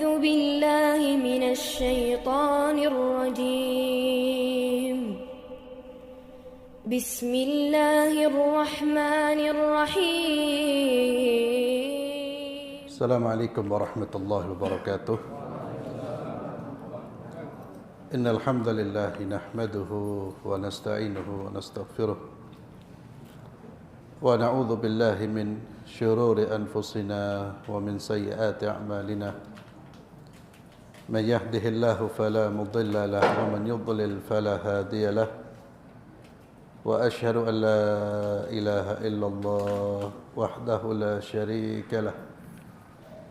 أعوذ بالله من الشيطان الرجيم بسم الله الرحمن الرحيم السلام عليكم ورحمة الله وبركاته. إن الحمد لله نحمده ونستعينه ونستغفره ونعوذ بالله من شرور أنفسنا ومن سيئات أعمالنا. من يهده الله فلا مضل له ومن يضلل فلا هادي له. وأشهد أن لا إله إلا الله وحده لا شريك له.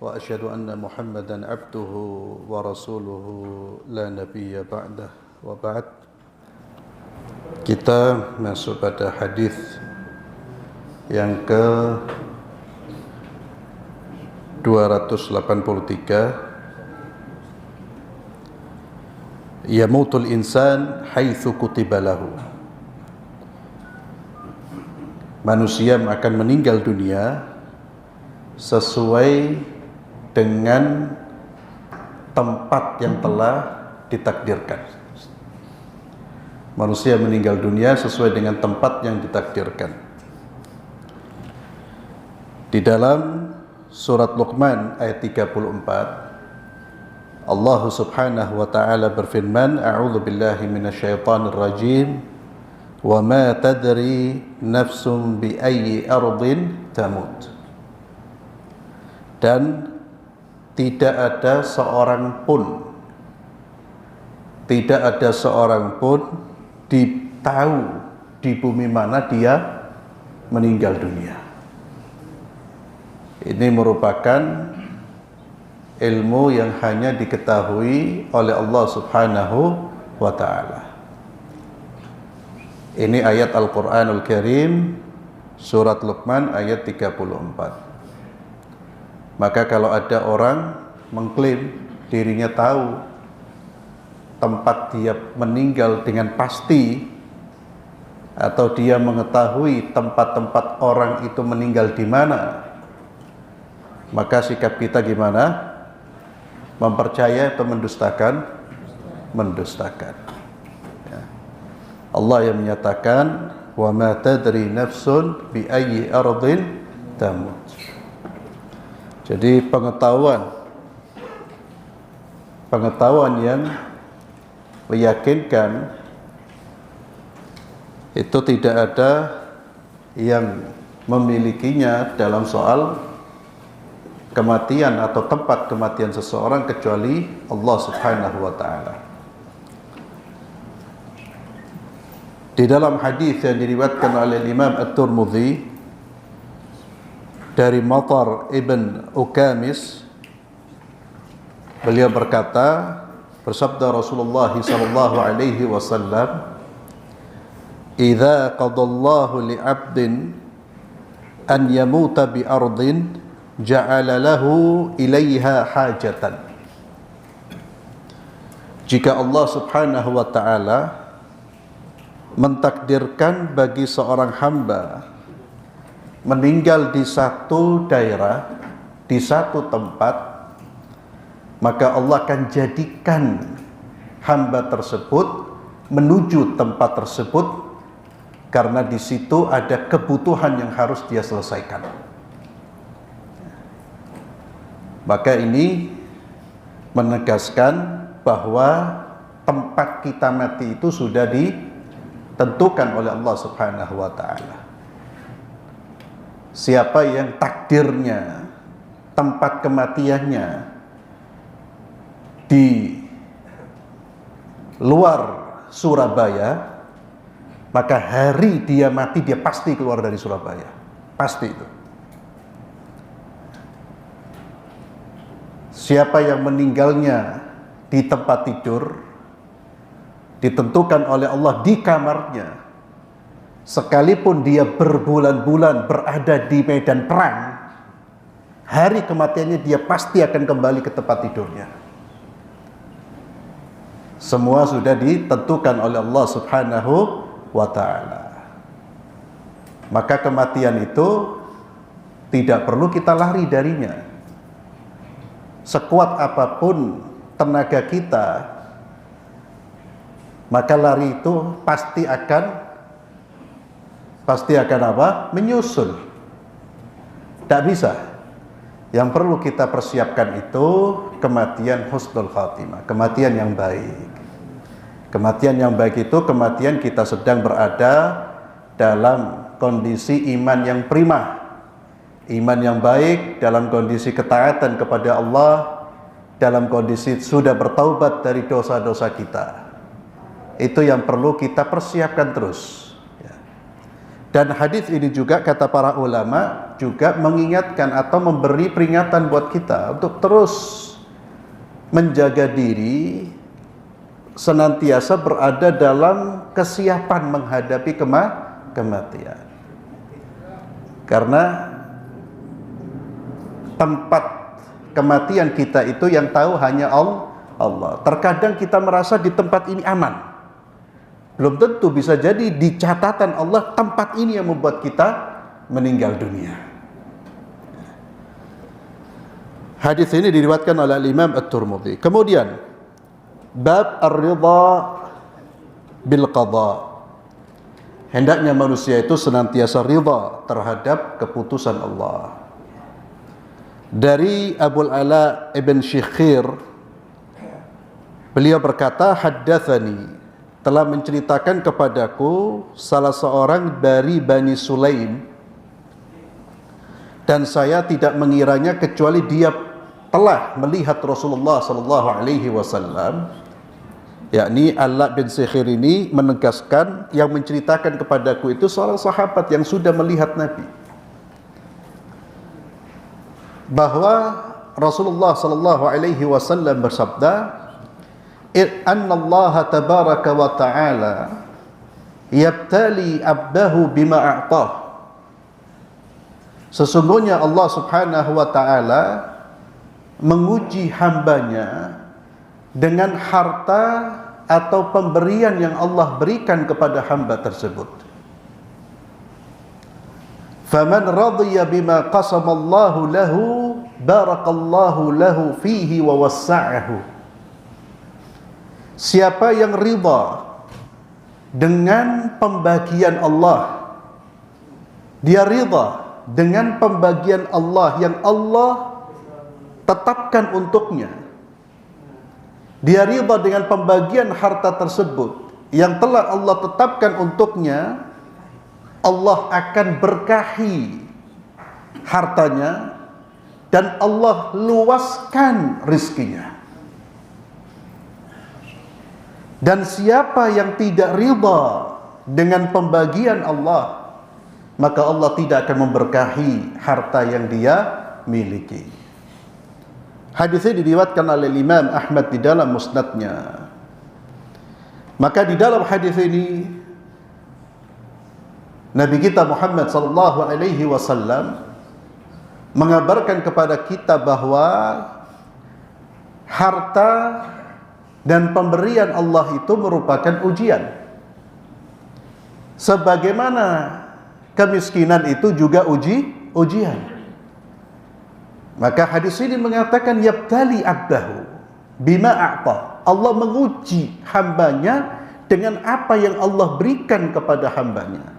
وأشهد أن محمدا عبده ورسوله لا نبي بعده. وبعد, kita masuk pada hadis yang ke 283. Yamutul insan haitsu kutiba lahu. Manusia akan meninggal dunia sesuai dengan tempat yang telah ditakdirkan. Manusia meninggal dunia sesuai dengan tempat yang ditakdirkan. Di dalam surat Luqman ayat 34, Allah Subhanahu wa taala berfirman, A'udzu billahi minasyaitonir rajim. Wa ma tadri nafsum bi ayyi ardin tamut. Dan tidak ada seorang pun tahu di bumi mana dia meninggal dunia. Ini merupakan ilmu yang hanya diketahui oleh Allah Subhanahu wa ta'ala. Ini ayat Al-Quranul Karim, surat Luqman ayat 34. Maka kalau ada orang mengklaim dirinya tahu tempat dia meninggal dengan pasti, atau dia mengetahui tempat-tempat orang itu meninggal di mana, maka sikap kita gimana? Mempercaya atau mendustakan? Mendustakan. Ya. Allah yang menyatakan, wa ma tadri nafsun bi ayyi ardin tamut. Jadi pengetahuan yang meyakinkan itu tidak ada yang memilikinya dalam soal kematian atau tempat kematian seseorang kecuali Allah Subhanahu wa ta'ala. Di dalam hadis yang diriwayatkan oleh Imam At-Tirmidzi dari Matar ibn Ukamis, beliau berkata, bersabda Rasulullah sallallahu alaihi wasallam, "Idza qadallahu li'abdin an yamuta bi ardin ja'ala lahu ilaiha hajatan." Jika Allah Subhanahu wa ta'ala mentakdirkan bagi seorang hamba meninggal di satu daerah, di satu tempat, maka Allah akan jadikan hamba tersebut menuju tempat tersebut karena di situ ada kebutuhan yang harus dia selesaikan. Maka ini menegaskan bahwa tempat kita mati itu sudah ditentukan oleh Allah Subhanahu wa ta'ala. Siapa yang takdirnya tempat kematiannya di luar Surabaya, maka hari dia mati dia pasti keluar dari Surabaya. Pasti itu. Siapa yang meninggalnya di tempat tidur ditentukan oleh Allah di kamarnya, sekalipun dia berbulan-bulan berada di medan perang, hari kematiannya dia pasti akan kembali ke tempat tidurnya. Semua sudah ditentukan oleh Allah Subhanahu wa ta'ala. Maka kematian itu tidak perlu kita lari darinya. sekuat apapun tenaga kita, maka lari itu pasti akan apa? Menyusul. Tidak bisa. Yang perlu kita persiapkan itu kematian husnul khatimah, kematian yang baik. Kematian yang baik itu kematian kita sedang berada dalam kondisi iman yang prima. Iman yang baik dalam kondisi ketaatan kepada Allah, dalam kondisi sudah bertaubat dari dosa-dosa kita. Itu yang perlu kita persiapkan terus. Dan hadis ini juga kata para ulama juga mengingatkan atau memberi peringatan buat kita untuk terus menjaga diri, senantiasa berada dalam kesiapan menghadapi kematian. Karena tempat kematian kita itu yang tahu hanya Allah. Terkadang kita merasa di tempat ini aman. Belum tentu, bisa jadi di catatan Allah tempat ini yang membuat kita meninggal dunia. Hadis ini diriwayatkan oleh Imam At-Tirmidzi. Kemudian bab ar-ridha bil qada. Hendaknya manusia itu senantiasa ridha terhadap keputusan Allah. Dari Abul Ala ibn Syikhir, beliau berkata, haddatsani, telah menceritakan kepadaku salah seorang dari Bani Sulaim, dan saya tidak mengiranya kecuali dia telah melihat Rasulullah sallallahu alaihi wasallam. Yakni Ala bin Syikhir ini menegaskan yang menceritakan kepadaku itu seorang sahabat yang sudah melihat Nabi, bahwa Rasulullah sallallahu alaihi wasallam bersabda, "Anna Allah tabaraka wa ta'ala yabtali abdahu bima a'tah." Sesungguhnya Allah Subhanahu wa ta'ala menguji hambanya dengan harta atau pemberian yang Allah berikan kepada hamba tersebut. Faman radiya bima qasamallahu lahu barakallahu lahu fihi wa wassa'ahu. Siapa yang ridha dengan pembagian Allah, dia ridha dengan pembagian Allah yang Allah tetapkan untuknya, dia ridha dengan pembagian harta tersebut yang telah Allah tetapkan untuknya, Allah akan berkahi hartanya dan Allah luaskan rizkinya. Dan siapa yang tidak ridha dengan pembagian Allah, maka Allah tidak akan memberkahi harta yang dia miliki. Hadis ini diriwayatkan oleh Imam Ahmad di dalam musnadnya. Maka di dalam hadis ini Nabi kita Muhammad sallallahu alaihi wasallam mengabarkan kepada kita bahwa harta dan pemberian Allah itu merupakan ujian. Sebagaimana kemiskinan itu juga ujian. Maka hadis ini mengatakan yabtali abdahu bima a'ta. Allah menguji hambanya dengan apa yang Allah berikan kepada hambanya.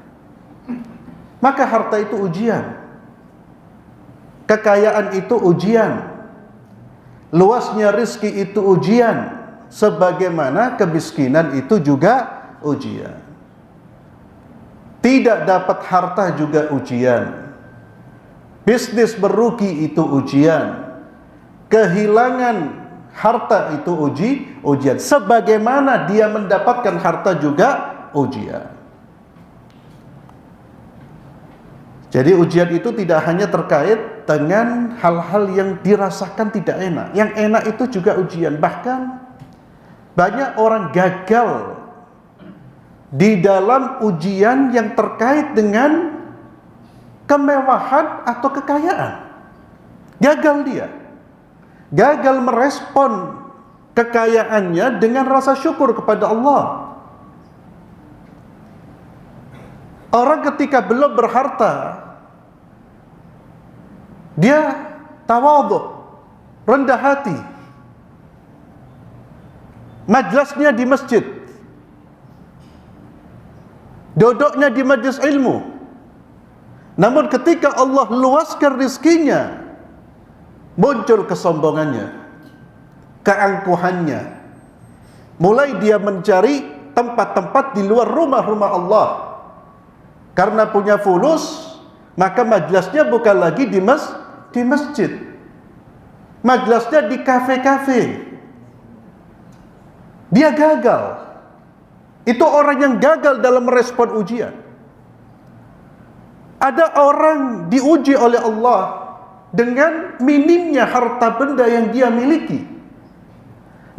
Maka harta itu ujian. Kekayaan itu ujian. Luasnya rizki itu ujian. Sebagaimana kemiskinan itu juga ujian. Tidak dapat harta juga ujian. Bisnis merugi itu ujian. Kehilangan harta itu ujian. Sebagaimana dia mendapatkan harta juga ujian. Jadi ujian itu tidak hanya terkait dengan hal-hal yang dirasakan tidak enak. Yang enak itu juga ujian. Bahkan banyak orang gagal di dalam ujian yang terkait dengan kemewahan atau kekayaan. Gagal dia. Gagal merespon kekayaannya dengan rasa syukur kepada Allah. Orang ketika belum berharta, dia tawadhu, rendah hati. Majlisnya di masjid, duduknya di majlis ilmu. Namun ketika Allah luaskan rizkinya, muncul kesombongannya, keangkuhannya. Mulai dia mencari tempat-tempat di luar rumah-rumah Allah. Karena punya fulus, maka majlisnya bukan lagi di masjid. Majlisnya di kafe-kafe. Dia gagal. Itu orang yang gagal dalam merespon ujian. Ada orang diuji oleh Allah dengan minimnya harta benda yang dia miliki.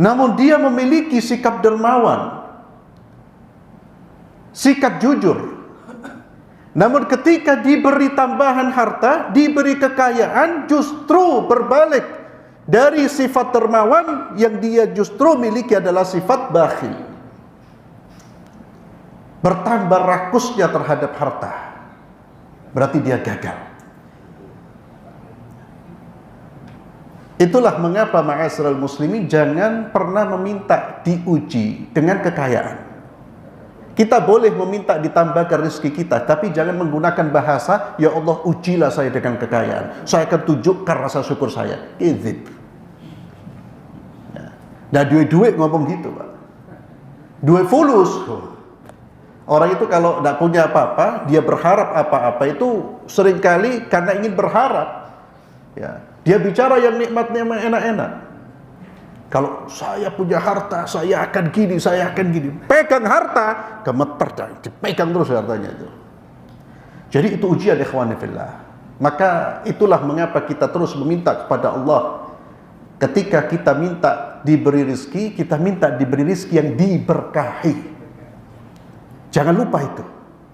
Namun dia memiliki sikap dermawan, sikap jujur. Namun ketika diberi tambahan harta, diberi kekayaan, justru berbalik dari sifat dermawan, yang dia justru miliki adalah sifat bakhil. Bertambah rakusnya terhadap harta, berarti dia gagal. Itulah mengapa ma'asyiral muslimin, jangan pernah meminta diuji dengan kekayaan. Kita boleh meminta ditambahkan rezeki kita, tapi jangan menggunakan bahasa, ya Allah ujilah saya dengan kekayaan, saya akan tunjukkan rasa syukur saya. Kizib. Nah, duit-duit ngomong gitu, Pak. Duit fulus. Orang itu kalau tidak punya apa-apa, dia berharap apa-apa itu seringkali karena ingin berharap. Ya, dia bicara yang nikmat-nikmat enak-enak. Kalau saya punya harta, saya akan gini, saya akan gini. Pegang harta, gemeter, dipegang terus hartanya itu. Jadi itu ujian, ikhwani fillah. Maka itulah mengapa kita terus meminta kepada Allah. Ketika kita minta diberi rizki, kita minta diberi rizki yang diberkahi. Jangan lupa itu.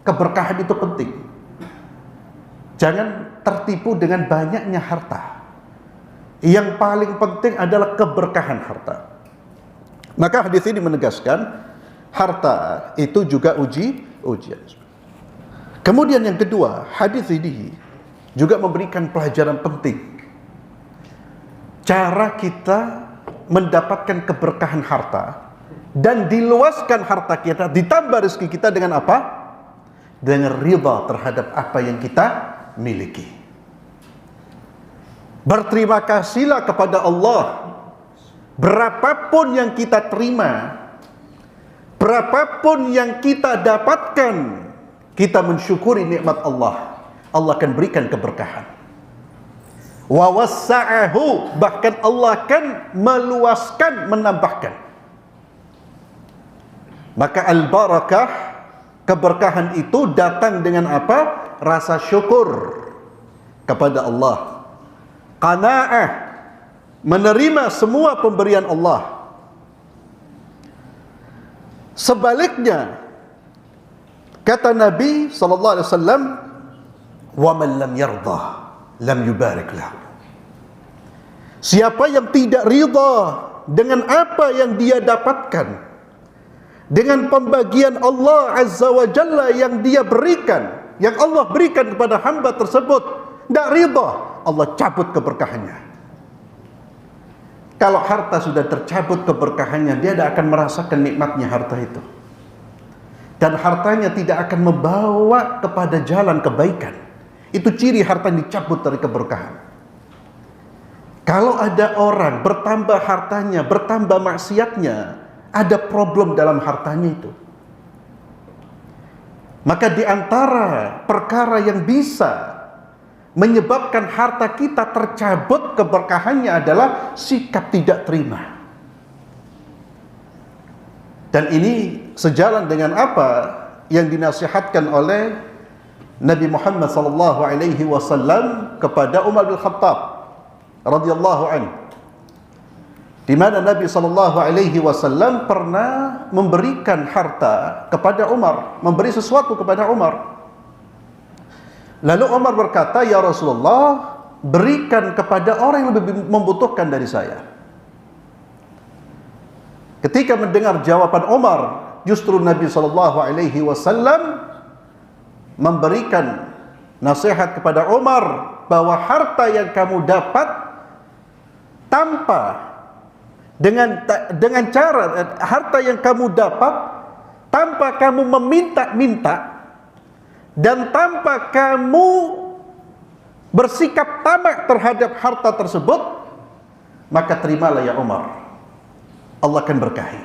Keberkahan itu penting. Jangan tertipu dengan banyaknya harta. Yang paling penting adalah keberkahan harta. Maka hadis ini menegaskan harta itu juga ujian. Kemudian yang kedua, hadis ini juga memberikan pelajaran penting. Cara kita mendapatkan keberkahan harta dan diluaskan harta kita, ditambah rezeki kita dengan apa? Dengan ridha terhadap apa yang kita miliki. Berterima kasihlah kepada Allah. Berapapun yang kita terima, berapapun yang kita dapatkan, kita mensyukuri nikmat Allah. Allah akan berikan keberkahan. Wa wassa'ahu, bahkan Allah akan meluaskan, menambahkan. Maka al-barakah, keberkahan itu datang dengan apa? Rasa syukur kepada Allah. Qanaah, menerima semua pemberian Allah. Sebaliknya, kata Nabi sallallahu alaihi wasallam, wa man lam yarda lam yubarik lahu. Siapa yang tidak ridha dengan apa yang dia dapatkan, dengan pembagian Allah Azza wa Jalla yang dia berikan, yang Allah berikan kepada hamba tersebut, tidak ridha, Allah cabut keberkahannya. Kalau harta sudah tercabut keberkahannya, dia tidak akan merasakan nikmatnya harta itu. Dan hartanya tidak akan membawa kepada jalan kebaikan. Itu ciri harta yang dicabut dari keberkahan. Kalau ada orang bertambah hartanya, bertambah maksiatnya, ada problem dalam hartanya itu. Maka di antara perkara yang bisa menyebabkan harta kita tercabut keberkahannya adalah sikap tidak terima. Dan ini sejalan dengan apa yang dinasihatkan oleh Nabi Muhammad sallallahu alaihi wasallam kepada Umar bin Khattab radhiyallahu anhu, di mana Nabi sallallahu alaihi wasallam pernah memberikan harta kepada Umar, memberi sesuatu kepada Umar. Lalu Umar berkata, "Ya Rasulullah, berikan kepada orang yang lebih membutuhkan dari saya." Ketika mendengar jawaban Umar, justru Nabi sallallahu alaihi wasallam memberikan nasihat kepada Umar bahwa harta yang kamu dapat tanpa dengan cara harta yang kamu dapat tanpa kamu meminta-minta dan tanpa kamu bersikap tamak terhadap harta tersebut, maka terimalah ya Umar, Allah akan berkahi.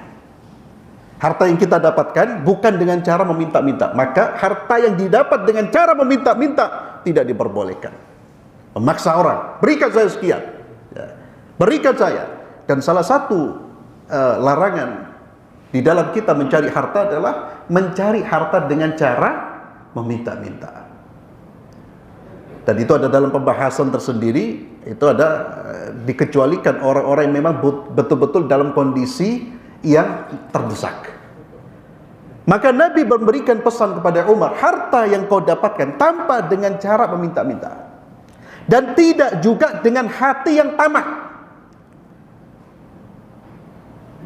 Harta yang kita dapatkan bukan dengan cara meminta-minta, maka harta yang didapat dengan cara meminta-minta tidak diperbolehkan. Memaksa orang, berikan saya sekian, ya, berikan saya. Dan salah satu larangan di dalam kita mencari harta adalah mencari harta dengan cara meminta-minta. Dan itu ada dalam pembahasan tersendiri. Itu ada dikecualikan orang-orang yang memang betul-betul dalam kondisi yang terdesak. Maka Nabi memberikan pesan kepada Umar, harta yang kau dapatkan tanpa dengan cara meminta-minta dan tidak juga dengan hati yang tamak.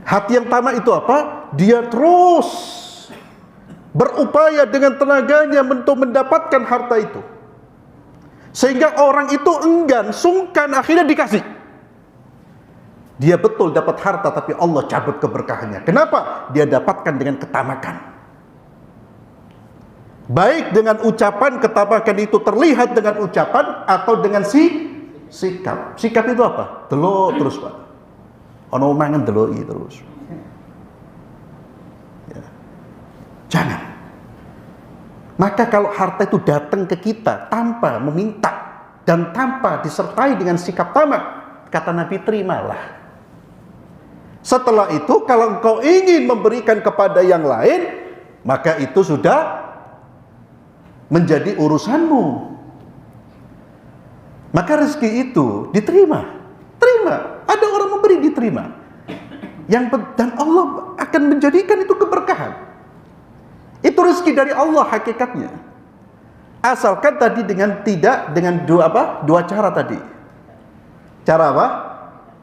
Hati yang tamak itu apa? Dia terus berupaya dengan tenaganya untuk mendapatkan harta itu, sehingga orang itu enggan, sungkan, akhirnya dikasih. Dia betul dapat harta, tapi Allah cabut keberkahannya. Kenapa? Dia dapatkan dengan ketamakan. Baik dengan ucapan, ketamakan itu terlihat dengan ucapan atau dengan sikap. Sikap itu apa? Delok terus, Pak. Ono mangan deloki terus. Ya. Jangan. Maka kalau harta itu datang ke kita tanpa meminta dan tanpa disertai dengan sikap tamak, kata Nabi, terimalah. Setelah itu kalau engkau ingin memberikan kepada yang lain, maka itu sudah menjadi urusanmu. Maka rezeki itu diterima. Terima. Ada orang memberi, diterima. Dan Allah akan menjadikan itu keberkahan. Itu rezeki dari Allah hakikatnya. Asalkan tadi dengan dua cara tadi. Cara apa?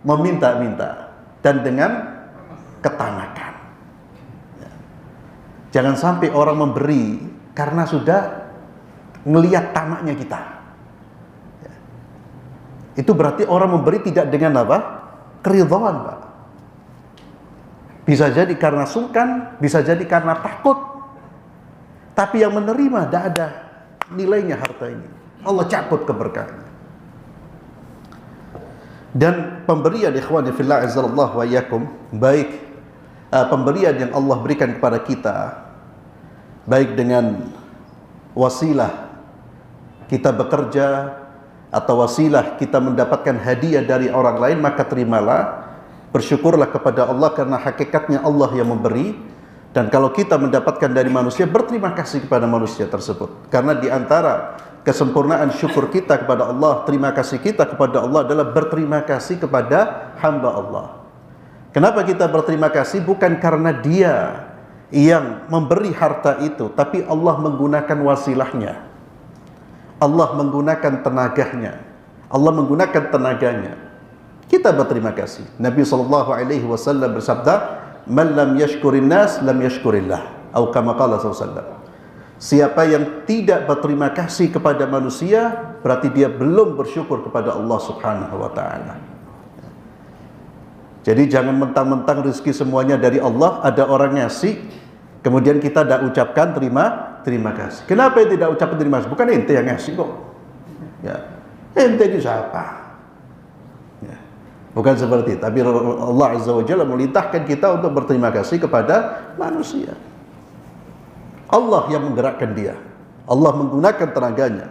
Meminta-minta dan dengan ketamakan. Jangan sampai orang memberi karena sudah ngelihat tamaknya kita. Itu berarti orang memberi tidak dengan apa? Keridhaan, Pak. Bisa jadi karena sungkan, bisa jadi karena takut. Tapi yang menerima tidak ada nilainya harta ini. Allah cabut keberkahannya. Dan pemberian ikhwani fillah azzallahu wa iyyakum, baik pemberian yang Allah berikan kepada kita, baik dengan wasilah kita bekerja atau wasilah kita mendapatkan hadiah dari orang lain, maka terimalah, bersyukurlah kepada Allah karena hakikatnya Allah yang memberi. Dan kalau kita mendapatkan dari manusia, berterima kasih kepada manusia tersebut. Karena di antara kesempurnaan syukur kita kepada Allah, terima kasih kita kepada Allah adalah berterima kasih kepada hamba Allah. Kenapa kita berterima kasih? Bukan karena dia yang memberi harta itu, tapi Allah menggunakan wasilahnya. Allah menggunakan tenaganya. Allah menggunakan tenaganya. Kita berterima kasih. Nabi SAW bersabda, "Man lam yashkurin nas, lam yashkurillah." Atau kama qala SAW. Siapa yang tidak berterima kasih kepada manusia, berarti dia belum bersyukur kepada Allah Subhanahu wa taala. Jadi jangan mentang-mentang rezeki semuanya dari Allah, ada orang ngasih, kemudian kita tidak ucapkan terima kasih. Kenapa tidak ucapkan terima kasih? Bukan ente yang ngasih kok. Ya. Ente itu siapa? Ya. Bukan seperti itu. Tapi Allah Azza wa Jalla memerintahkan kita untuk berterima kasih kepada manusia. Allah yang menggerakkan dia. Allah menggunakan tenaganya.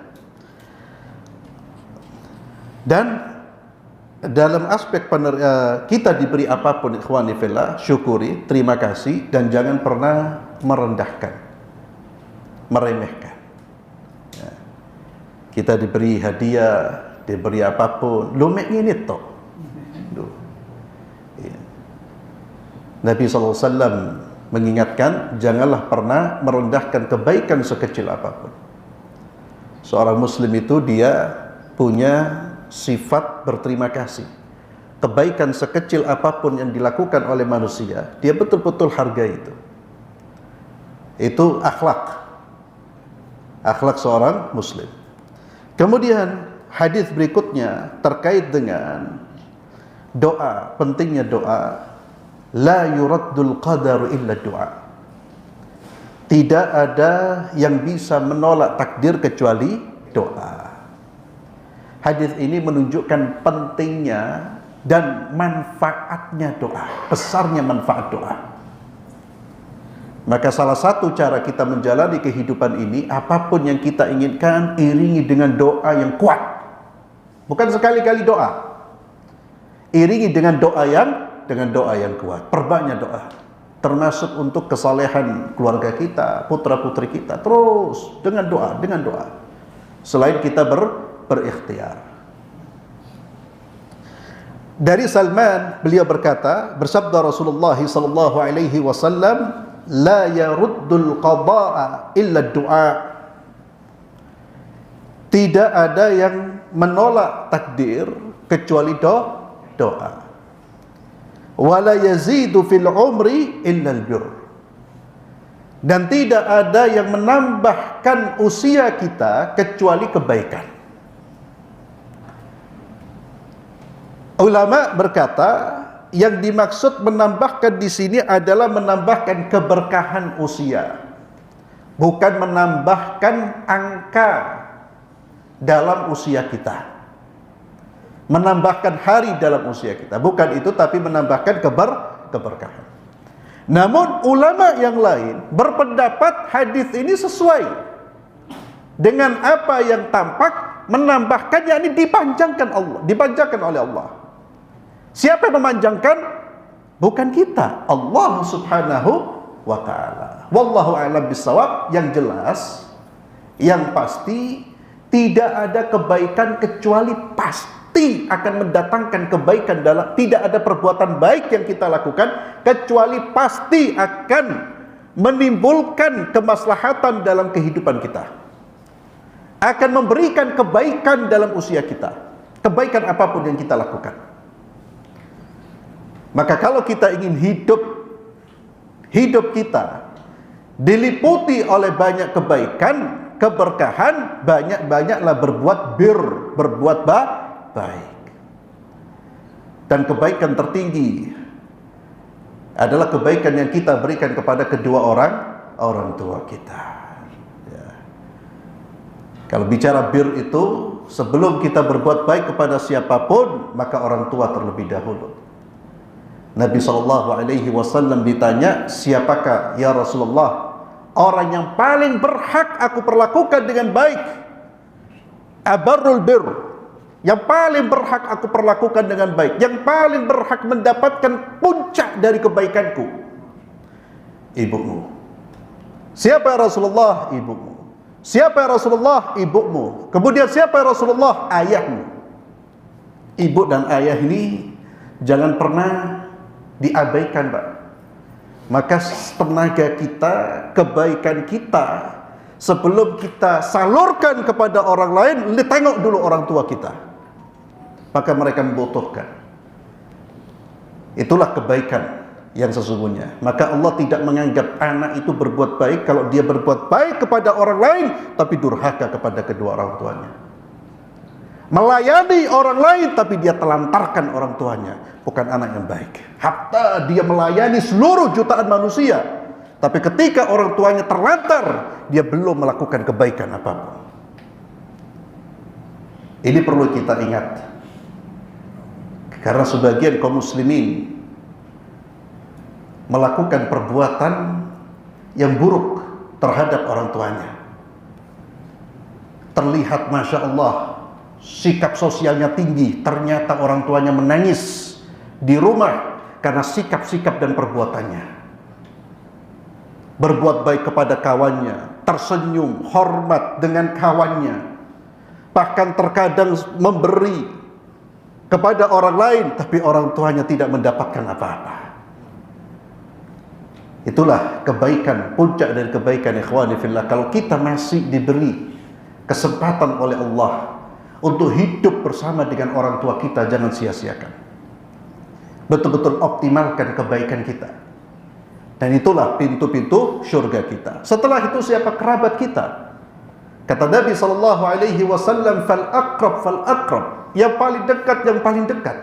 Dan dalam aspek kita diberi apapun, ikhwani fillah, syukuri, terima kasih, dan jangan pernah merendahkan, meremehkan. Ya. Kita diberi hadiah, diberi apapun, lumek ini toh. Ya. Nabi SAW mengingatkan, janganlah pernah merendahkan kebaikan sekecil apapun. Seorang muslim itu dia punya sifat berterima kasih. Kebaikan sekecil apapun yang dilakukan oleh manusia, dia betul-betul hargai itu. Itu akhlak seorang muslim. Kemudian hadis berikutnya terkait dengan doa, pentingnya doa. La yuraddul qadaru illa doa. Tidak ada yang bisa menolak takdir kecuali doa. Hadis ini menunjukkan pentingnya dan manfaatnya doa, besarnya manfaat doa. Maka salah satu cara kita menjalani kehidupan ini, apapun yang kita inginkan, iringi dengan doa yang kuat. Bukan sekali-kali doa. Iringi dengan doa yang kuat. Perbanyak doa. Termasuk untuk kesalehan keluarga kita, putra-putri kita. Terus dengan doa. Selain kita berikhtiar. Dari Salman, beliau berkata, bersabda Rasulullah sallallahu alaihi wasallam, la yaruddul qada'a illa du'a. Tidak ada yang menolak takdir kecuali doa. Wala yazidu fil umri illa al-birr. Dan tidak ada yang menambahkan usia kita kecuali kebaikan. Ulama berkata, yang dimaksud menambahkan di sini adalah menambahkan keberkahan usia, bukan menambahkan angka dalam usia kita. Menambahkan hari dalam usia kita, bukan itu, tapi menambahkan keberkahan. Namun ulama yang lain berpendapat hadis ini sesuai dengan apa yang tampak, menambahkan, yakni dipanjangkan oleh Allah. Siapa yang memanjangkan? Bukan kita, Allah subhanahu wa ta'ala. Wallahu a'lam bissawab. Yang jelas, yang pasti, tidak ada kebaikan kecuali pasti akan mendatangkan kebaikan dalam, tidak ada perbuatan baik yang kita lakukan kecuali pasti akan menimbulkan kemaslahatan dalam kehidupan kita, akan memberikan kebaikan dalam usia kita, kebaikan apapun yang kita lakukan. Maka kalau kita ingin hidup kita diliputi oleh banyak kebaikan, keberkahan, banyak-banyaklah berbuat baik. Dan kebaikan tertinggi adalah kebaikan yang kita berikan kepada kedua orang tua kita. Ya. Kalau bicara bir itu, sebelum kita berbuat baik kepada siapapun, maka orang tua terlebih dahulu. Nabi SAW ditanya, siapakah ya Rasulullah orang yang paling berhak aku perlakukan dengan baik? Abarrul bir, yang paling berhak aku perlakukan dengan baik, yang paling berhak mendapatkan puncak dari kebaikanku, ibumu. Siapa ya Rasulullah? Ibumu. Siapa ya Rasulullah? Ibumu. Kemudian siapa ya Rasulullah? Ayahmu. Ibu dan ayah ini jangan pernah diabaikan, Pak. Maka tenaga kita, kebaikan kita, sebelum kita salurkan kepada orang lain, tengok dulu orang tua kita. Maka mereka membutuhkan. Itulah kebaikan yang sesungguhnya. Maka Allah tidak menganggap anak itu berbuat baik kalau dia berbuat baik kepada orang lain tapi durhaka kepada kedua orang tuanya. Melayani orang lain tapi dia telantarkan orang tuanya, bukan anak yang baik. Hatta dia melayani seluruh jutaan manusia, tapi ketika orang tuanya terlantar, dia belum melakukan kebaikan apapun. Ini perlu kita ingat, karena sebagian kaum muslimin melakukan perbuatan yang buruk terhadap orang tuanya. Terlihat Masya Allah, sikap sosialnya tinggi, ternyata orang tuanya menangis di rumah karena sikap-sikap dan perbuatannya. Berbuat baik kepada kawannya, tersenyum, hormat dengan kawannya, bahkan terkadang memberi kepada orang lain, tapi orang tuanya tidak mendapatkan apa-apa. Itulah kebaikan, puncak dari kebaikan, ikhwani fillah. Kalau kita masih diberi kesempatan oleh Allah untuk hidup bersama dengan orang tua kita, jangan sia-siakan. Betul-betul optimalkan kebaikan kita. Dan itulah pintu-pintu surga kita. Setelah itu siapa kerabat kita? Kata Nabi SAW, fal aqrab, yang paling dekat,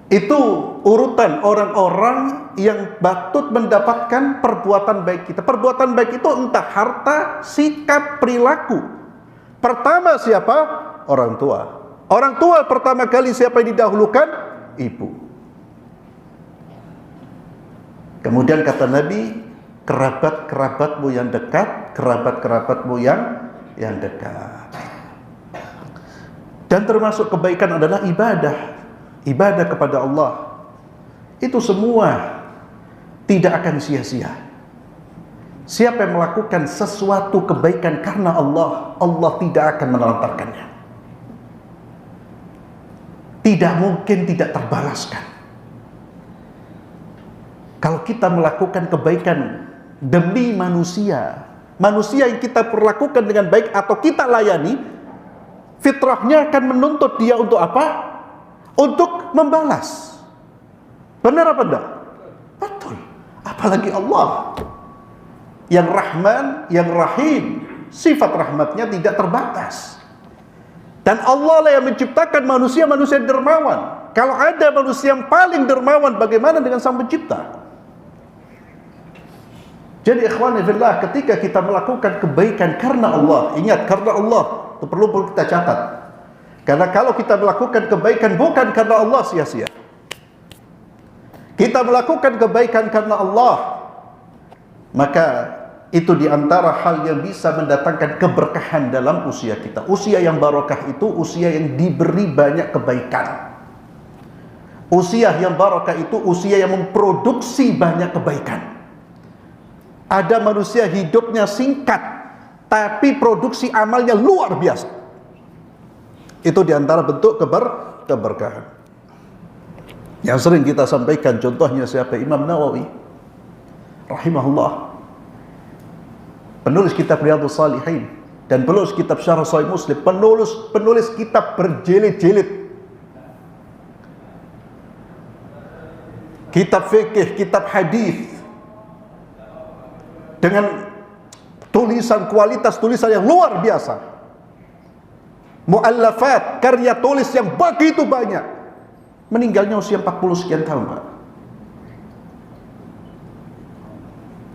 Itu urutan orang-orang yang patut mendapatkan perbuatan baik kita. Perbuatan baik itu entah harta, sikap, perilaku. Pertama siapa? Orang tua. Orang tua pertama kali siapa yang didahulukan? Ibu. Kemudian kata Nabi, kerabat-kerabatmu yang dekat, kerabat-kerabatmu yang dekat. Dan termasuk kebaikan adalah ibadah. Ibadah kepada Allah. Itu semua tidak akan sia-sia. Siapa yang melakukan sesuatu kebaikan karena Allah, Allah tidak akan menelantarkannya. Tidak mungkin tidak terbalaskan. Kalau kita melakukan kebaikan demi manusia, manusia yang kita perlakukan dengan baik atau kita layani, fitrahnya akan menuntut dia untuk apa? Untuk membalas. Benar apa enggak? Betul. Apalagi Allah yang Rahman, yang Rahim, sifat rahmatnya tidak terbatas. Dan Allah lah yang menciptakan manusia dermawan. Kalau ada manusia yang paling dermawan, bagaimana dengan Sang Pencipta? Jadi ikhwani fillah, ketika kita melakukan kebaikan karena Allah, ingat karena Allah, itu perlu kita catat. Karena kalau kita melakukan kebaikan bukan karena Allah, sia-sia. Kita melakukan kebaikan karena Allah, maka itu diantara hal yang bisa mendatangkan keberkahan dalam usia kita. Usia yang barokah itu usia yang diberi banyak kebaikan. Usia yang barokah itu usia yang memproduksi banyak kebaikan. Ada manusia hidupnya singkat, tapi produksi amalnya luar biasa. Itu diantara bentuk keberkahan. Yang sering kita sampaikan contohnya siapa? Imam Nawawi rahimahullah, penulis kitab Riyadhus Shalihin dan penulis kitab Syarah Sahih Muslim, penulis kitab berjilid-jilid, kitab fikih, kitab hadis, dengan tulisan, kualitas tulisan yang luar biasa. Mu'allafat, karya tulis yang begitu banyak. Meninggalnya usia 40 sekian tahun, Pak.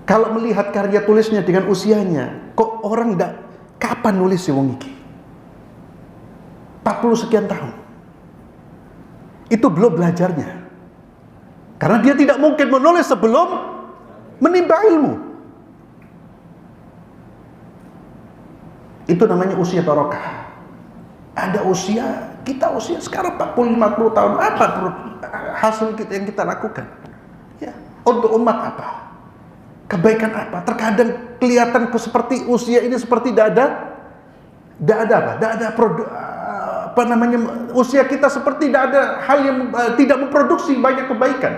Kalau melihat karya tulisnya dengan usianya, kok orang enggak, kapan nulis si wong iki? 40 sekian tahun. Itu belum belajarnya. Karena dia tidak mungkin menulis sebelum menimba ilmu. Itu namanya usia barokah. Ada usia, kita usia sekarang 40-50 tahun, apa hasil kita yang kita lakukan? Ya, untuk umat apa? Kebaikan apa? Terkadang kelihatan seperti usia ini seperti tidak ada usia kita seperti tidak ada hal yang tidak memproduksi banyak kebaikan.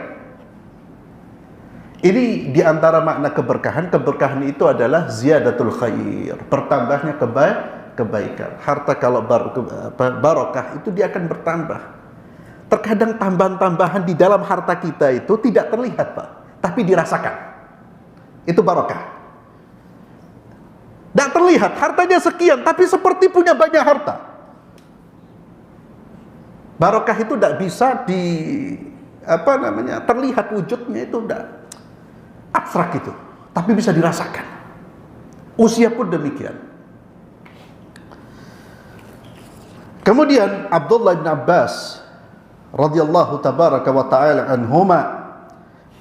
Ini diantara makna keberkahan. Keberkahan itu adalah ziyadatul khair, bertambahnya kebaikan. Harta kalau barokah itu dia akan bertambah. Terkadang tambahan-tambahan di dalam harta kita itu tidak terlihat, Pak, tapi dirasakan. Itu barokah. Tidak terlihat, hartanya sekian, tapi seperti punya banyak harta. Barokah itu tidak bisa terlihat wujudnya, itu tidak abstrak itu, tapi bisa dirasakan. Usia pun demikian. Kemudian Abdullah bin Abbas radhiyallahu tabaraka wa ta'ala anhuma,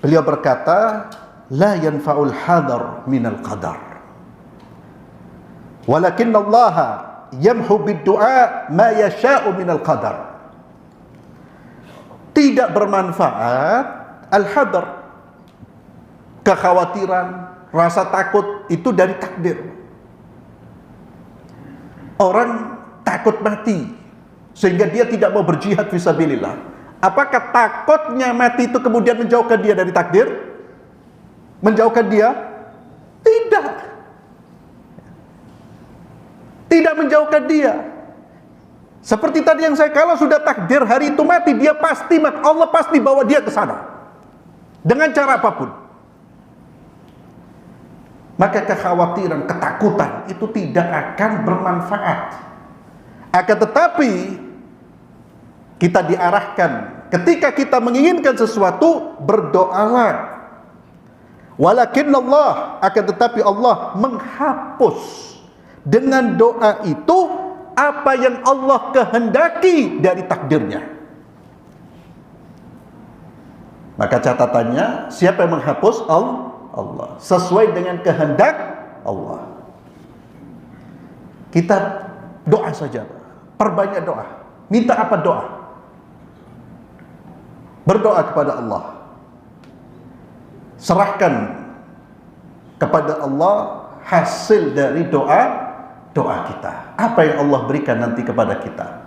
beliau berkata, la yanfa'ul hadar minal qadar, walakin Allah yamhu bid-du'a ma yasha'u minal qadar. Tidak bermanfaat al-hadar, kekhawatiran, rasa takut, itu dari takdir. Orang takut mati sehingga dia tidak mau berjihad fisabilillah. Apakah takutnya mati itu kemudian menjauhkan dia dari takdir? Menjauhkan dia? Tidak. Tidak menjauhkan dia. Seperti tadi yang saya, kalau sudah takdir hari itu mati, dia pasti mati. Allah pasti bawa dia ke sana dengan cara apapun. Maka kekhawatiran, ketakutan itu tidak akan bermanfaat. Akan tetapi kita diarahkan ketika kita menginginkan sesuatu, berdoalah. Walakinnallah, akan tetapi Allah menghapus dengan doa itu apa yang Allah kehendaki dari takdirnya. Maka catatannya, siapa yang menghapus? Allah. Sesuai dengan kehendak Allah. Kita doa saja, perbanyak doa. Minta apa doa? Berdoa kepada Allah. Serahkan kepada Allah hasil dari doa kita. Apa yang Allah berikan nanti kepada kita.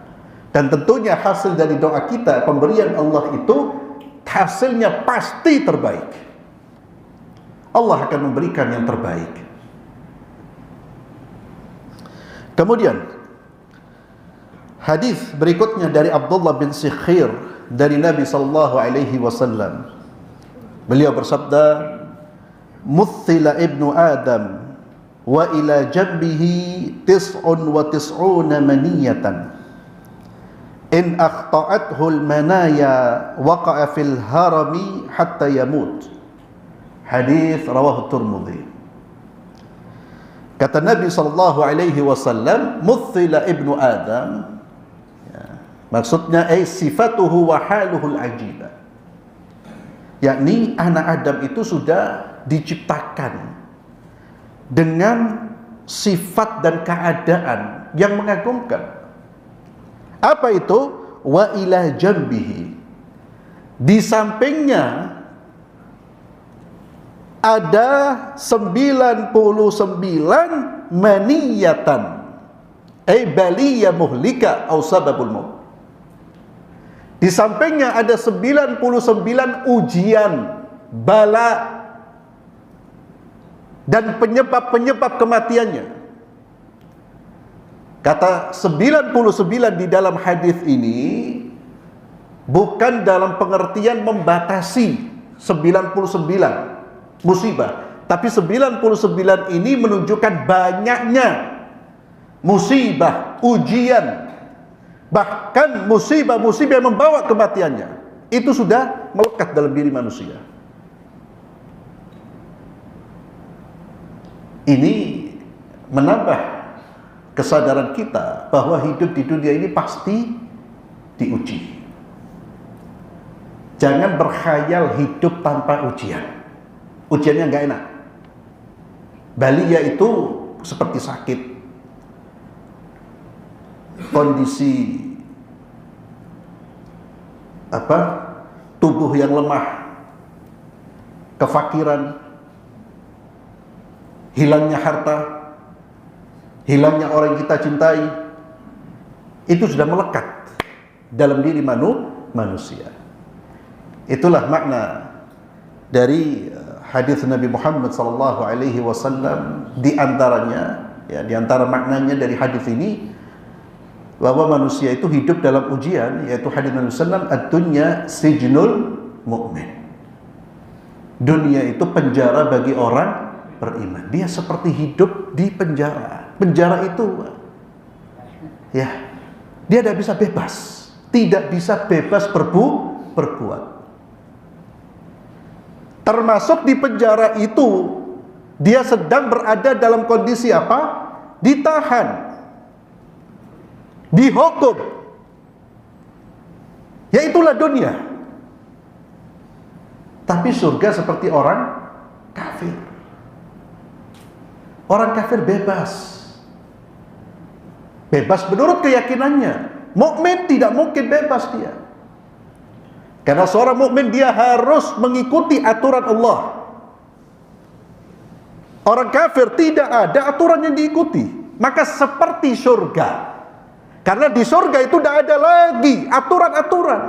Dan tentunya hasil dari doa kita, pemberian Allah itu hasilnya pasti terbaik. Allah akan memberikan yang terbaik. Kemudian hadis berikutnya dari Abdullah bin Sikhir dari Nabi sallallahu alaihi wasallam. Beliau bersabda, "Muthila ibnu Adam wa ila jambihi 99 maniyatan. In akhta'athu al-manaya waqa'a fil harami hatta yamut." Hadis rawahu Tirmidzi. Kata Nabi sallallahu alaihi wasallam, "Muthila ibnu Adam." Maksudnya sifatuhu wa haluhu al-ajibah. Yakni anak Adam itu sudah diciptakan dengan sifat dan keadaan yang mengagumkan. Apa itu? Wa ila jambihi. Di sampingnya ada 99 maniyatan, baliyah muhlika au sababul maut. Di sampingnya ada 99 ujian, bala dan penyebab-penyebab kematiannya. Kata 99 di dalam hadis ini bukan dalam pengertian membatasi 99 musibah, tapi 99 ini menunjukkan banyaknya musibah, ujian, bahkan musibah-musibah yang membawa kematiannya. Itu sudah melekat dalam diri manusia. Ini menambah kesadaran kita bahwa hidup di dunia ini pasti diuji. Jangan berkhayal hidup tanpa ujian. Ujiannya nggak enak. Baliyah itu seperti sakit, kondisi tubuh yang lemah, kefakiran, hilangnya harta, hilangnya orang yang kita cintai, itu sudah melekat dalam diri manusia. Itulah makna dari hadis Nabi Muhammad sallallahu alaihi wasallam. Di antaranya, di antara maknanya dari hadis ini, bahwa manusia itu hidup dalam ujian, yaitu hadis Nabi sallallahu alaihi wasallam, ad-dunya sijnul mu'min. Dunia itu penjara bagi orang beriman. Dia seperti hidup di penjara. Penjara itu dia tidak bisa bebas, tidak bisa bebas berbuat. Termasuk di penjara itu dia sedang berada dalam kondisi apa? Ditahan, dihukum. Ya itulah dunia. Tapi surga seperti orang kafir. Orang kafir bebas. Bebas menurut keyakinannya. Mukmin tidak mungkin bebas dia. Karena seorang mukmin dia harus mengikuti aturan Allah. Orang kafir tidak ada aturan yang diikuti. Maka seperti surga. Karena di surga itu tidak ada lagi aturan-aturan.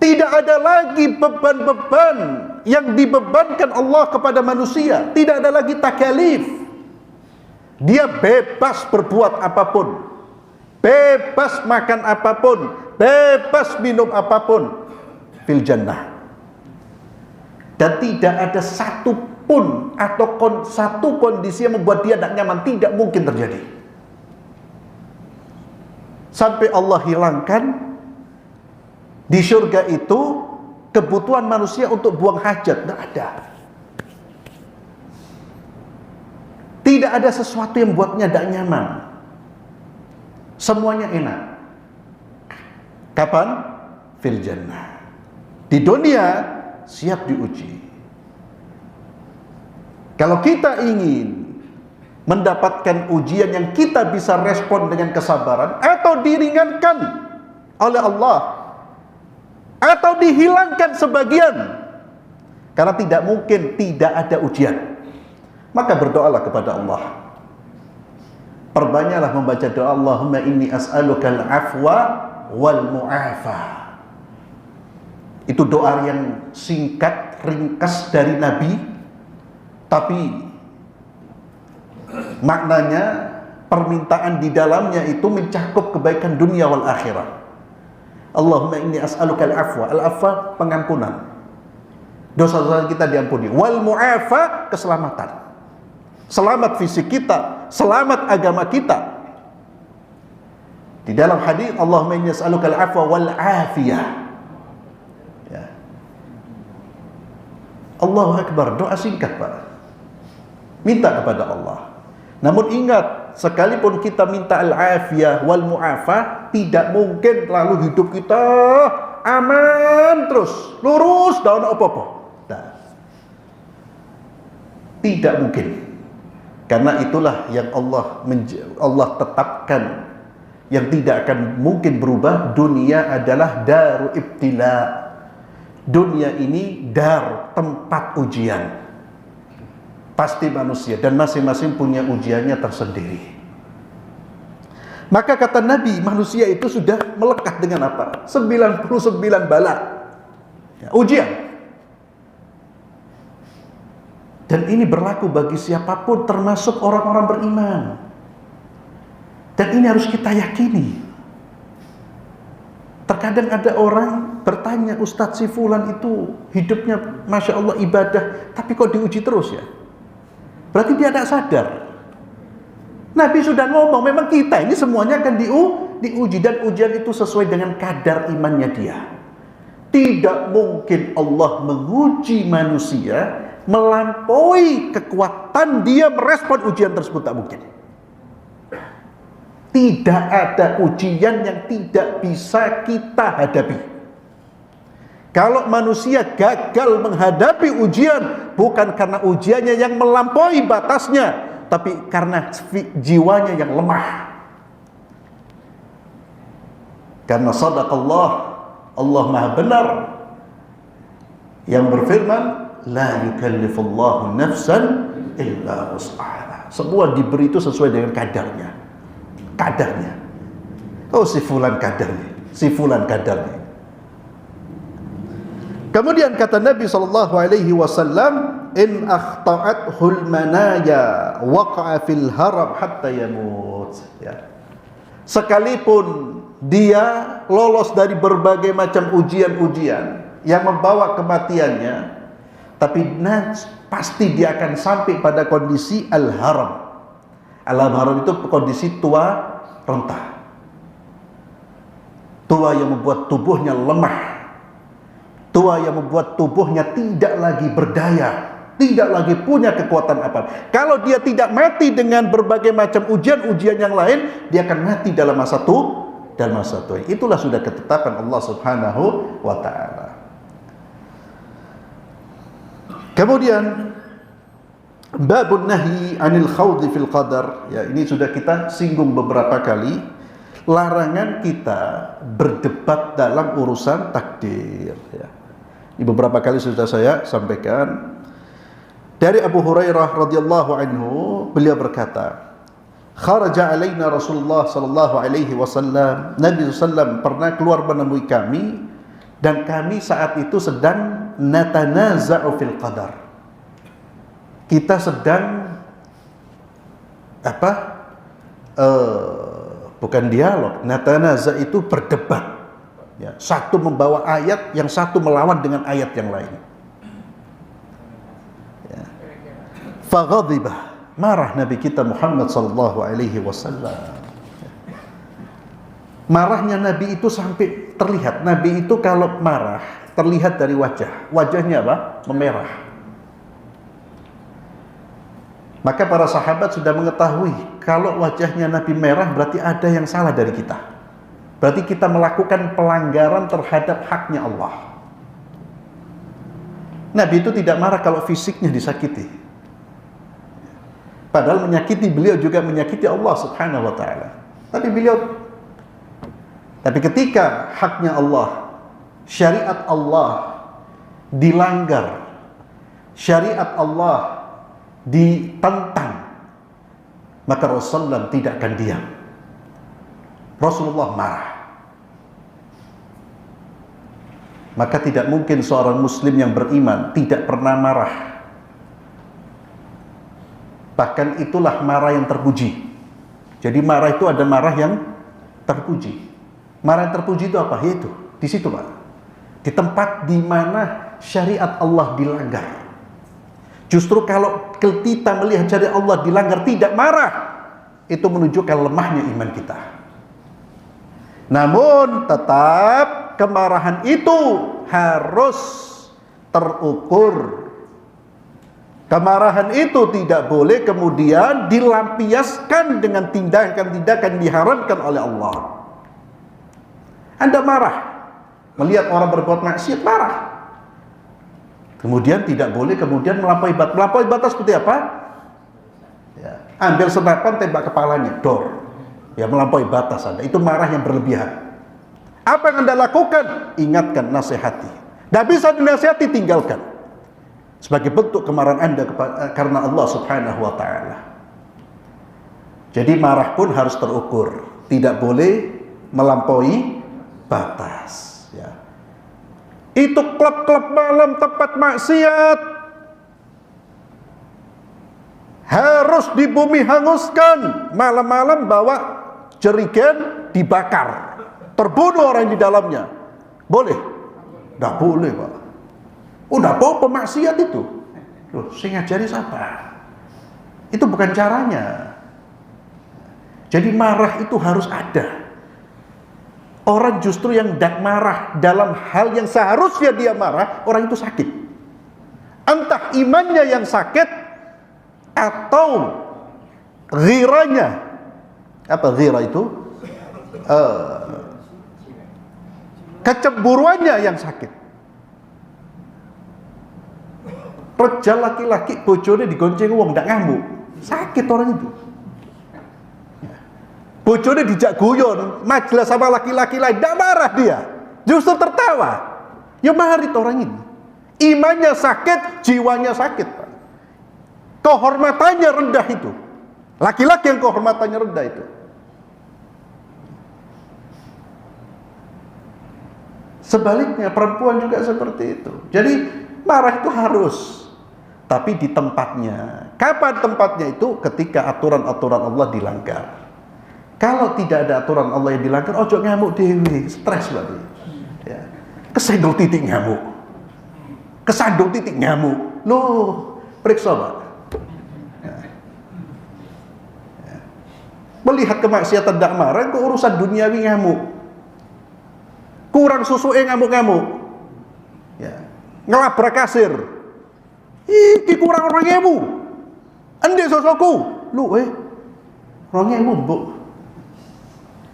Tidak ada lagi beban-beban yang dibebankan Allah kepada manusia. Tidak ada lagi takalif. Dia bebas berbuat apapun, bebas makan apapun, bebas minum apapun fil jannah. Dan tidak ada satu pun atau satu kondisi yang membuat dia tidak nyaman. Tidak mungkin terjadi. Sampai Allah hilangkan Di surga itu kebutuhan manusia untuk buang hajat tidak ada. Tidak ada sesuatu yang buatnya tidak nyaman. Semuanya enak. Kapan? Fil jannah. Di dunia siap diuji. Kalau kita ingin mendapatkan ujian yang kita bisa respon dengan kesabaran, atau diringankan oleh Allah, atau dihilangkan sebagian, karena tidak mungkin tidak ada ujian, maka berdoalah kepada Allah. Perbanyaklah membaca doa, Allahumma inni as'alukal afwa wal mu'afa. Itu doa yang singkat, ringkas dari Nabi, tapi maknanya, permintaan di dalamnya itu mencakup kebaikan dunia wal akhirah. Allahumma inni as'alukal afwa. Al-afwa pengampunan, dosa-dosa kita diampuni. Wal mu'afa, keselamatan. Selamat fisik kita, selamat agama kita. Di dalam hadis, Allahumma inni as'alukal afwa wal afiyah. Ya. Allahu Akbar, doa singkat Pak. Minta kepada Allah. Namun ingat, sekalipun kita minta al-afiyah wal mu'afa, tidak mungkin lalu hidup kita aman terus, lurus, daun apa-apa. Nah, tidak mungkin. Karena itulah yang Allah tetapkan, yang tidak akan mungkin berubah. Dunia adalah daru ibtila. Dunia ini dar, tempat ujian. Pasti manusia, dan masing-masing punya ujiannya tersendiri. Maka kata Nabi, manusia itu sudah melekat dengan apa? 99 bala, ya, ujian. Dan ini berlaku bagi siapapun, termasuk orang-orang beriman. Dan ini harus kita yakini. Terkadang ada orang bertanya, Ustadz, si fulan itu hidupnya Masya Allah ibadah, tapi kok diuji terus ya? Berarti dia tidak sadar. Nabi sudah ngomong, memang kita ini semuanya akan diuji, dan ujian itu sesuai dengan kadar imannya dia. Tidak mungkin Allah menguji manusia melampaui kekuatan dia merespon ujian tersebut, tak mungkin. Tidak ada ujian yang tidak bisa kita hadapi. Kalau manusia gagal menghadapi ujian, bukan karena ujiannya yang melampaui batasnya, tapi karena jiwanya yang lemah. Karena sadaqallah, Allah Maha benar yang berfirman, la yukallifullahu nafsan illa wus'aha. Semua diberi itu sesuai dengan kadarnya. Oh, si fulan kadarnya, si fulan kadarnya. Kemudian kata Nabi SAW, in akhta'athul manaya waqa'a fil haram hatta yamut. Ya. Sekalipun dia lolos dari berbagai macam ujian-ujian yang membawa kematiannya, tapi pasti dia akan sampai pada kondisi al-haram. Al-haram itu kondisi tua renta, tua yang membuat tubuhnya lemah, tua yang membuat tubuhnya tidak lagi berdaya, tidak lagi punya kekuatan apa. Kalau dia tidak mati dengan berbagai macam ujian-ujian yang lain, dia akan mati dalam masa tua. Itulah sudah ketetapan Allah Subhanahu wa ta'ala. Kemudian babun nahi anil khawdi fil qadar. Ya, ini sudah kita singgung beberapa kali. Larangan kita berdebat dalam urusan takdir. Ya. Ini beberapa kali sudah saya sampaikan. Dari Abu Hurairah radhiyallahu anhu, beliau berkata, kharaja alaina Rasulullah sallallahu alaihi wasallam. Nabi sallallahu pernah keluar menemui kami, dan kami saat itu sedang natanaza'u fil qadar. Kita sedang bukan dialog, natanaza itu berdebat. Ya, satu membawa ayat, yang satu melawan dengan ayat yang lain. Ya. Faghadibah, marah Nabi kita Muhammad sallallahu alaihi wasallam. Marahnya Nabi itu sampai terlihat. Nabi itu kalau marah terlihat dari wajahnya apa? Memerah. Maka para sahabat sudah mengetahui kalau wajahnya Nabi merah berarti ada yang salah dari kita. Berarti kita melakukan pelanggaran terhadap haknya Allah. Nabi itu tidak marah kalau fisiknya disakiti. Padahal menyakiti beliau juga menyakiti Allah Subhanahu wa taala. Tapi ketika haknya Allah, syariat Allah dilanggar, syariat Allah ditentang, maka Rasulullah tidak akan diam. Rasulullah marah. Maka tidak mungkin seorang muslim yang beriman tidak pernah marah. Bahkan itulah marah yang terpuji. Jadi marah itu ada marah yang terpuji. Marah yang terpuji itu apa? Yaitu di situ, Pak. Di tempat di mana syariat Allah dilanggar. Justru kalau kita melihat syariat Allah dilanggar tidak marah, itu menunjukkan lemahnya iman kita. Namun tetap kemarahan itu harus terukur. Kemarahan itu tidak boleh kemudian dilampiaskan dengan tindakan-tindakan diharamkan oleh Allah. Anda marah melihat orang berbuat maksiat, marah. Kemudian tidak boleh kemudian melampaui batas. Melampaui batas seperti apa? Ya, ambil senapan tembak kepalanya, dor. Ya, melampaui batas Anda. Itu marah yang berlebihan. Apa yang Anda lakukan? Ingatkan, nasihati. Tidak bisa dinasihati, tinggalkan. Sebagai bentuk kemarahan Anda karena Allah Subhanahu wa taala. Jadi marah pun harus terukur. Tidak boleh melampaui batas, ya. Itu klub-klub malam, tempat maksiat harus di bumi hanguskan. Malam-malam bawa jerigen dibakar, terbunuh orang di dalamnya. Boleh? Tidak boleh, Pak. Udah bawa pemaksiat itu. Loh, saya ngajari siapa? Itu bukan caranya. Jadi marah itu harus ada. Orang justru yang tidak marah dalam hal yang seharusnya dia marah, orang itu sakit. Entah imannya yang sakit atau ghiranya. Apa ghira itu? Kecemburuannya yang sakit. Rejal laki-laki bojone digonceng wong ndak ngamuk. Sakit orang itu. Bojone dijak guyon, majelis sama laki-laki lain, ndak marah dia. Justru tertawa. Ya marit orang ini. Imannya sakit, jiwanya sakit, Pak. Kehormatannya rendah itu. Laki-laki yang kehormatannya rendah itu. Sebaliknya perempuan juga seperti itu. Jadi marah itu harus, tapi di tempatnya. Kapan tempatnya itu? Ketika aturan-aturan Allah dilanggar. Kalau tidak ada aturan Allah yang dilanggar, ojo ngamuk dewe, stres berarti. Ya. Kesenggol titik ngamuk. Kesandung titik ngamuk. Loh, periksa, Pak. Ya. Ya. Melihat kemaksiatan tidak marah, ke urusan duniawi ngamuk. Kurang susuke ngamuk-ngamuk. Ya. Ngelabrak kasir. Iki kurang 2.000. Endi susuku? Lu Rongemu mbok.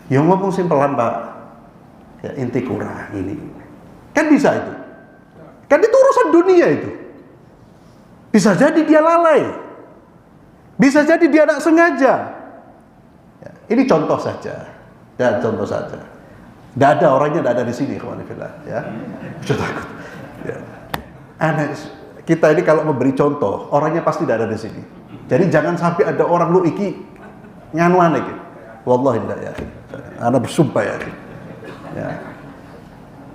Ya ngomong simpelan, Pak. Ya inti kurang ini. Kan bisa itu. Kan itu urusan dunia itu. Bisa jadi dia lalai. Bisa jadi dia tidak sengaja. Ya, ini contoh saja. Ya, contoh saja. Tidak ada orangnya, tidak ada di sini, alhamdulillah. Ya, sudah takut. Ya. Aneh. Kita ini kalau memberi contoh, orangnya pasti tidak ada di sini. Jadi jangan sampai ada orang lu iki nganuan iki. Wallahi tidak ya. Ana bersumpah ya. Ya.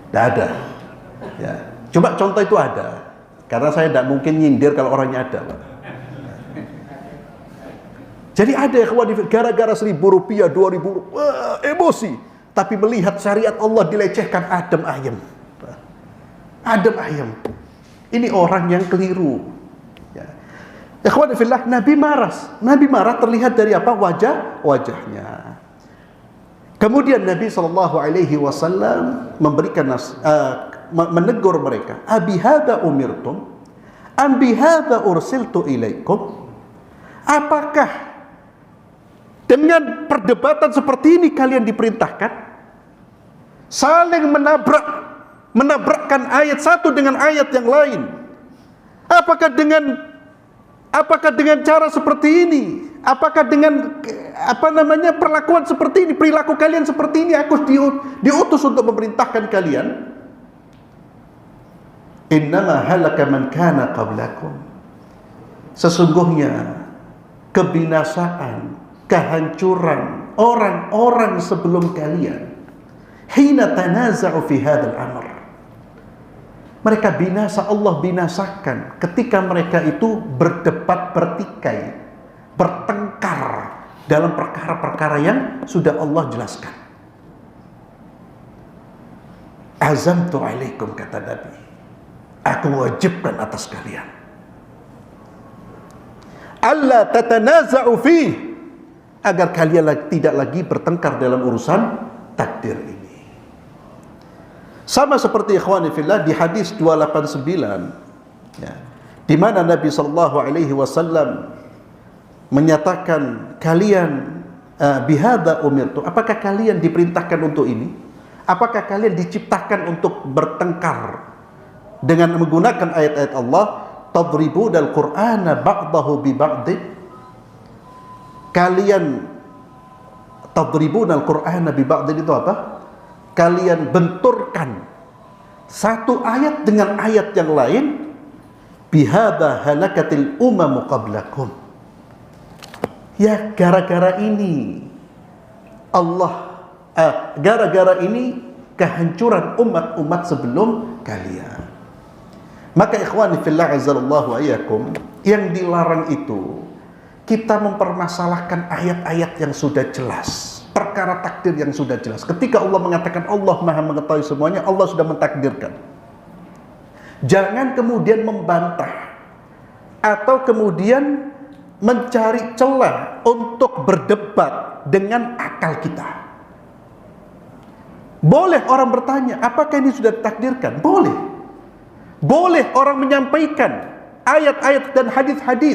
Tidak ada. Ya. Coba contoh itu ada. Karena saya tidak mungkin nyindir kalau orangnya ada, Pak. Jadi ada ya gara-gara Rp1.000, Rp2.000, emosi. Tapi melihat syariat Allah dilecehkan, adem ayem. Adem ayem. Ini orang yang keliru. Ya. Ikhwan fillah, Nabi marah. Nabi marah terlihat dari apa? Wajahnya. Kemudian Nabi SAW memberikan menegur mereka, abihada umirtum am bihada ursiltu ilaikum. Apakah dengan perdebatan seperti ini kalian diperintahkan? Saling menabrakkan ayat satu dengan ayat yang lain. Apakah dengan cara seperti ini? Apakah dengan perlakuan seperti ini, perilaku kalian seperti ini aku diutus untuk memerintahkan kalian? Innama halaka man kana qablakum. Sesungguhnya kebinasaan, kehancuran orang-orang sebelum kalian. Hina tanaza'u fi hadzal amr. Mereka binasa, Allah binasakan ketika mereka itu berdebat, bertikai, bertengkar dalam perkara-perkara yang sudah Allah jelaskan. Azamtu alaikum, kata Nabi, aku wajibkan atas kalian alla tatanaza'u fi, agar kalian tidak lagi bertengkar dalam urusan takdir ini. Sama seperti ikhwani fillah di hadis 289 ya, di mana Nabi SAW menyatakan, kalian bihadza umirtu, apakah kalian diperintahkan untuk ini? Apakah kalian diciptakan untuk bertengkar dengan menggunakan ayat-ayat Allah? Tadribunal Qur'ana ba'dahu bi ba'd. Kalian tadribunal Qur'ana bi ba'd itu apa? Kalian benturkan satu ayat dengan ayat yang lain. Bihadza halakatil umamu qablakum. Ya, gara-gara ini gara-gara ini kehancuran umat-umat sebelum kalian. Maka ikhwani fillah azallahu wa iyyakum, yang dilarang itu kita mempermasalahkan ayat-ayat yang sudah jelas, perkara takdir yang sudah jelas. Ketika Allah mengatakan Allah Maha mengetahui semuanya, Allah sudah mentakdirkan. Jangan kemudian membantah atau kemudian mencari celah untuk berdebat dengan akal kita. Boleh orang bertanya, apakah ini sudah ditakdirkan? Boleh. Boleh orang menyampaikan ayat-ayat dan hadis-hadis.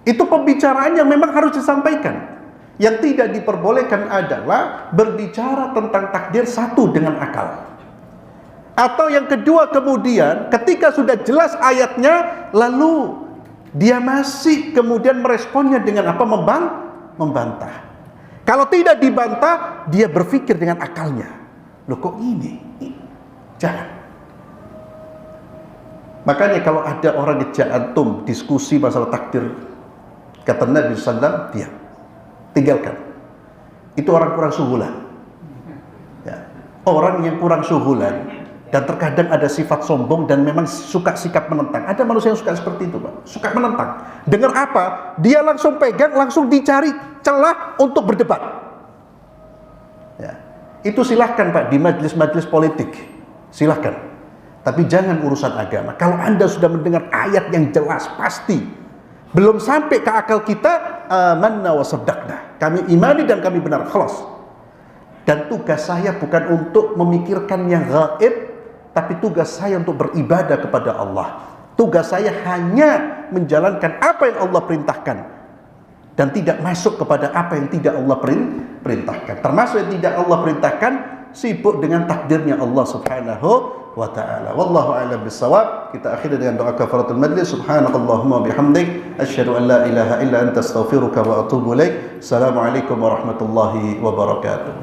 Itu pembicaraan yang memang harus disampaikan. Yang tidak diperbolehkan adalah berbicara tentang takdir satu dengan akal. Atau yang kedua, kemudian ketika sudah jelas ayatnya, lalu dia masih kemudian meresponnya dengan apa? Membantah. Kalau tidak dibantah, dia berpikir dengan akalnya, loh kok ini? Jangan. Makanya kalau ada orang ngejak antum diskusi masalah takdir, kata Nabi SAW, diam, tinggalkan. Itu orang kurang suhulan ya. Orang yang kurang suhulan dan terkadang ada sifat sombong dan memang suka sikap menentang. Ada manusia yang suka seperti itu, Pak, suka menentang. Dengar apa? Dia langsung pegang, langsung dicari celah untuk berdebat ya. Itu silahkan Pak, di majelis-majelis politik silahkan. Tapi jangan urusan agama. Kalau Anda sudah mendengar ayat yang jelas, pasti belum sampai ke akal kita, amanna wa saddaqna, kami imani dan kami benar, khalas. Dan tugas saya bukan untuk memikirkan yang gaib, tapi tugas saya untuk beribadah kepada Allah. Tugas saya hanya menjalankan apa yang Allah perintahkan dan tidak masuk kepada apa yang tidak Allah perintahkan. Termasuk yang tidak Allah perintahkan, sibuk dengan takdirnya Allah Subhanahu wa ta'ala. Wallahu a'lam bissawab. Kita akhiri dengan doa kafaratul majlis. Subhanakallahumma bihamdik, asyhadu an la ilaha illa anta astaghfiruka wa atubu ilaik. Assalamualaikum warahmatullahi wabarakatuh.